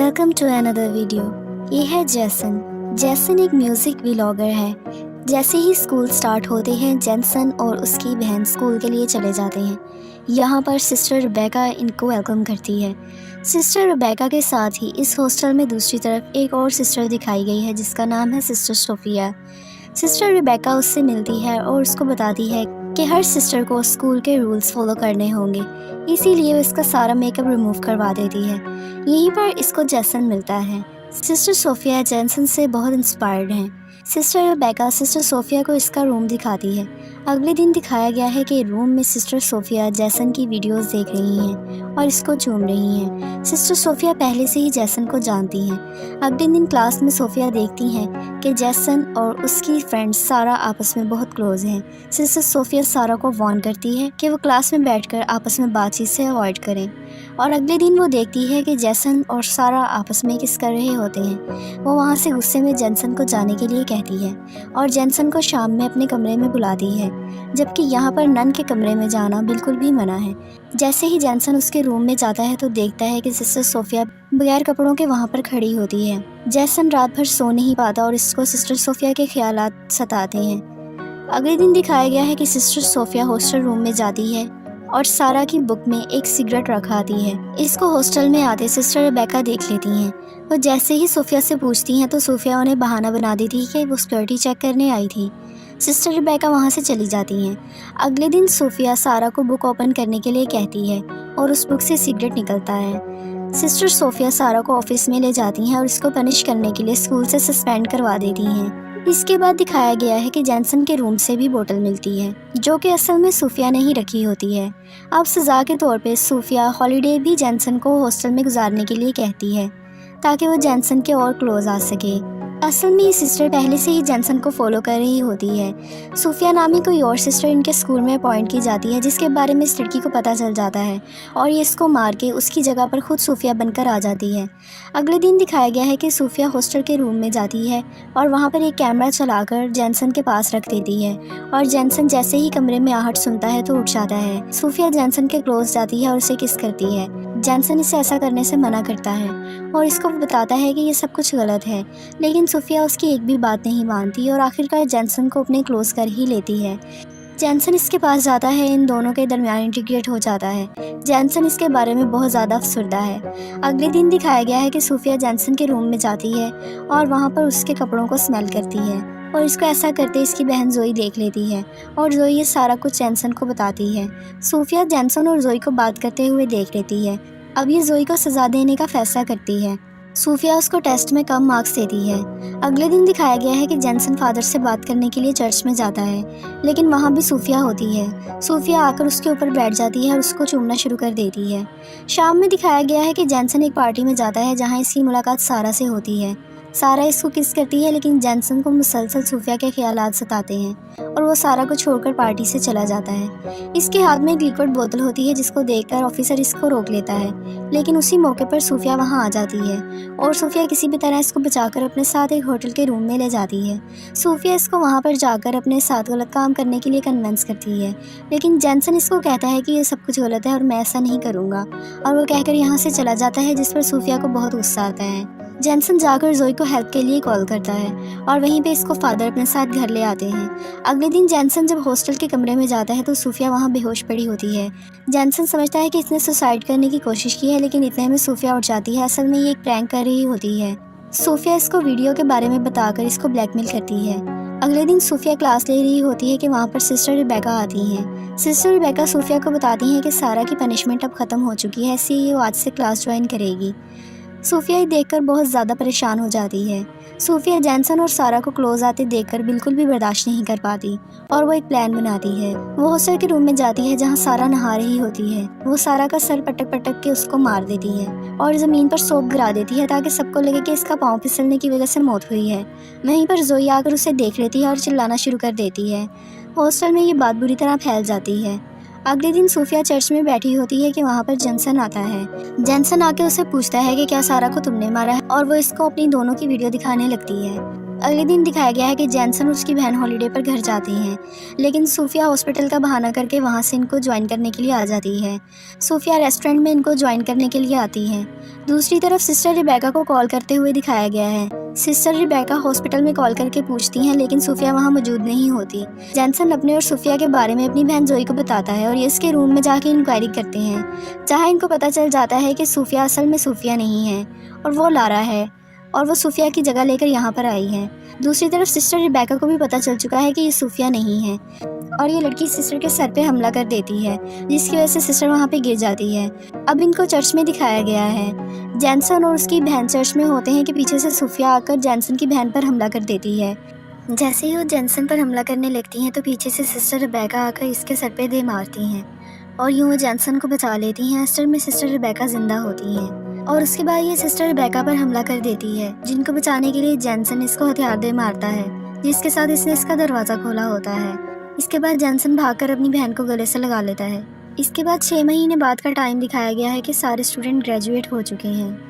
Welcome to another video. ये है जैसन। जैसन एक म्यूज़िक व्लॉगर है। जैसे ही स्कूल स्टार्ट होते हैं, जैसन और उसकी बहन स्कूल के लिए चले जाते हैं। यहाँ पर सिस्टर रिबेका इनको वेलकम करती है। सिस्टर रिबेका के साथ ही इस हॉस्टल में दूसरी तरफ एक और सिस्टर दिखाई गई है जिसका नाम है सिस्टर सोफिया। सिस्टर रिबेका उससे मिलती है और उसको बताती है कि हर सिस्टर को स्कूल के रूल्स फॉलो करने होंगे, इसीलिए वो इसका सारा मेकअप रिमूव करवा देती है। यहीं पर इसको जैसन मिलता है। सिस्टर सोफिया जैसन से बहुत इंस्पायर्ड हैं। सिस्टर रिबेका सिस्टर सोफिया को इसका रूम दिखाती है। अगले दिन दिखाया गया है कि रूम में सिस्टर सोफिया जैसन की वीडियोस देख रही हैं और इसको चूम रही हैं। सिस्टर सोफिया पहले से ही जैसन को जानती हैं। अगले दिन क्लास में सोफिया देखती हैं कि जैसन और उसकी फ्रेंड सारा आपस में बहुत क्लोज हैं। सिस्टर सोफिया सारा को वार्न करती है कि वो क्लास में बैठकर आपस में बातचीत से अवॉइड करें। और अगले दिन वो देखती है कि जैसन और सारा आपस में किस कर रहे होते हैं। वो वहाँ से गुस्से में जैसन को जाने के लिए कहती है और जैसन को शाम में अपने कमरे में बुलाती है, जबकि यहाँ पर नन के कमरे में जाना बिल्कुल भी मना है। जैसे ही जैसन उसके रूम में जाता है तो देखता है कि सिस्टर सोफिया बगैर कपड़ों के वहाँ पर खड़ी होती है। जैसन रात भर सो नहीं पाता और इसको सिस्टर सोफिया के ख्यालात सताते हैं। अगले दिन दिखाया गया है कि सिस्टर सोफिया हॉस्टल रूम में जाती है और सारा की बुक में एक सिगरेट रखाती है। इसको हॉस्टल में आते सिस्टर रिबेका देख लेती हैं। वो जैसे ही सोफिया से पूछती हैं तो सोफिया उन्हें बहाना बना देती है कि वो सिक्योरिटी चेक करने आई थी। सिस्टर रिबेका वहाँ से चली जाती हैं। अगले दिन सोफिया सारा को बुक ओपन करने के लिए कहती है और उस बुक से सिगरेट निकलता है। सिस्टर सोफिया सारा को ऑफिस में ले जाती हैं और इसको पनिश करने के लिए स्कूल से सस्पेंड करवा देती हैं। इसके बाद दिखाया गया है कि जैसन के रूम से भी बोतल मिलती है जो कि असल में सूफिया ने ही रखी होती है। अब सज़ा के तौर पे सूफिया हॉलीडे भी जैसन को हॉस्टल में गुजारने के लिए कहती है ताकि वो जैसन के और क्लोज आ सके। असल में ये सिस्टर पहले से ही जैसन को फॉलो कर रही होती है। सूफिया नामी कोई और सिस्टर इनके स्कूल में अपॉइंट की जाती है जिसके बारे में इस लड़की को पता चल जाता है और ये इसको मार के उसकी जगह पर खुद सूफिया बनकर आ जाती है। अगले दिन दिखाया गया है कि सूफिया हॉस्टल के रूम में जाती है और वहाँ पर एक कैमरा चलाकर जैसन के पास रख देती है और जैसन जैसे ही कमरे में आहट सुनता है तो उठ जाता है। सूफिया जैसन के क्लोज जाती है और उसे किस करती है। जैसन इसे ऐसा करने से मना करता है और इसको बताता है कि ये सब कुछ गलत है, लेकिन सूफिया उसकी एक भी बात नहीं मानती और आखिरकार जैसन को अपने क्लोज कर ही लेती है। जैसन इसके पास जाता है, इन दोनों के दरमियान इंटीग्रेट हो जाता है। जैसन इसके बारे में बहुत ज़्यादा अफसरदा है। अगले दिन दिखाया गया है कि सूफिया जैसन के रूम में जाती है और वहाँ पर उसके कपड़ों को स्मेल करती है और इसको ऐसा करते इसकी बहन जोई देख लेती है और जोई ये सारा कुछ जैसन को बताती है। सूफिया जैसन और जोई को बात करते हुए देख लेती है। अब ये जोई को सज़ा देने का फैसला करती है। सूफिया उसको टेस्ट में कम मार्क्स देती है। अगले दिन दिखाया गया है कि जैसन फादर से बात करने के लिए चर्च में जाता है, लेकिन वहाँ भी सूफिया होती है। सूफिया आकर उसके ऊपर बैठ जाती है और उसको चूमना शुरू कर देती है। शाम में दिखाया गया है कि जैसन एक पार्टी में जाता है जहाँ इसकी मुलाकात सारा से होती है। सारा इसको किस करती है, लेकिन जैसन को मुसलसल सूफिया के ख्यालात सताते हैं और वो सारा को छोड़कर पार्टी से चला जाता है। इसके हाथ में एक लिक्विड बोतल होती है जिसको देखकर ऑफिसर इसको रोक लेता है, लेकिन उसी मौके पर सूफिया वहाँ आ जाती है और सूफिया किसी भी तरह इसको बचाकर अपने साथ एक होटल के रूम में ले जाती है। सूफिया इसको वहाँ पर जाकर अपने साथ गलत काम करने के लिए कन्विंस करती है, लेकिन जैसन इसको कहता है कि ये सब कुछ गलत है और मैं ऐसा नहीं करूँगा, और वो कहकर यहाँ से चला जाता है, जिस पर सूफिया को बहुत गुस्सा आता है। जैसन जाकर जोई को हेल्प के लिए कॉल करता है और वहीं पे इसको फादर अपने साथ घर ले आते हैं। अगले दिन जैसन जब हॉस्टल के कमरे में जाता है तो सूफिया वहाँ बेहोश पड़ी होती है। जैसन समझता है कि इसने सुसाइड करने की कोशिश की है, लेकिन इतने में सूफिया उठ जाती है। असल में ये एक प्रैंक कर रही होती है। सूफिया इसको वीडियो के बारे में बताकर इसको ब्लैकमेल करती है। अगले दिन सूफिया क्लास ले रही होती है कि वहाँ पर सिस्टर रिबेका आती हैं। सिस्टर रिबेका सूफिया को बताती हैं कि सारा की पनिशमेंट अब ख़त्म हो चुकी है, इसलिए वो आज से क्लास ज्वाइन करेगी। सूफिया देखकर बहुत ज़्यादा परेशान हो जाती है। सूफिया जैसन और सारा को क्लोज आते देखकर बिल्कुल भी बर्दाश्त नहीं कर पाती और वो एक प्लान बनाती है। वो हॉस्टल के रूम में जाती है जहाँ सारा नहा रही होती है। वो सारा का सर पटक पटक के उसको मार देती है और ज़मीन पर सोप गिरा देती है ताकि सबको लगे कि इसका पाँव फिसलने की वजह से मौत हुई है। वहीं पर जोई आकर उसे देख लेती है और चिल्लाना शुरू कर देती है। हॉस्टल में ये बात बुरी तरह फैल जाती है। अगले दिन सूफिया चर्च में बैठी होती है कि वहाँ पर जैसन आता है। जैसन आके उसे पूछता है कि क्या सारा को तुमने मारा है, और वो इसको अपनी दोनों की वीडियो दिखाने लगती है। अगले दिन दिखाया गया है कि जैनसन और उसकी बहन हॉलीडे पर घर जाती हैं, लेकिन सूफिया हॉस्पिटल का बहाना करके वहाँ से इनको ज्वाइन करने के लिए आ जाती है। सूफिया रेस्टोरेंट में इनको ज्वाइन करने के लिए आती है। दूसरी तरफ सिस्टर रिबेका को कॉल करते हुए दिखाया गया है। सिस्टर रिबेका हॉस्पिटल में कॉल करके पूछती हैं, लेकिन सूफिया वहाँ मौजूद नहीं होती। जैनसन अपने और सूफिया के बारे में अपनी बहन जोई को बताता है और ये इसके रूम में जाके इंक्वायरी करते हैं, जहाँ इनको पता चल जाता है कि सूफिया असल में सूफिया नहीं है और वो लारा है और वो सूफिया की जगह लेकर यहाँ पर आई है। दूसरी तरफ सिस्टर रिबेका को भी पता चल चुका है कि ये सूफिया नहीं है और ये लड़की सिस्टर के सर पे हमला कर देती है, जिसकी वजह से सिस्टर वहाँ पे गिर जाती है। अब इनको चर्च में दिखाया गया है। जैनसन और उसकी बहन चर्च में होते हैं कि पीछे से सूफिया आकर जैनसन की बहन पर हमला कर देती है। जैसे ही वो जैनसन पर हमला करने लगती हैं तो पीछे से सिस्टर रिबेका आकर इसके सर पे दे मारती हैं और यूँ वो जैनसन को बचा लेती हैं। अस्टर में सिस्टर रिबेका जिंदा होती हैं और उसके बाद ये सिस्टर रिबेका पर हमला कर देती है, जिनको बचाने के लिए जैनसन इसको हथियार दे मारता है, जिसके साथ इसने इसका दरवाज़ा खोला होता है। इसके बाद जैनसन भागकर अपनी बहन को गले से लगा लेता है। इसके बाद 6 महीने बाद का टाइम दिखाया गया है कि सारे स्टूडेंट ग्रेजुएट हो चुके हैं।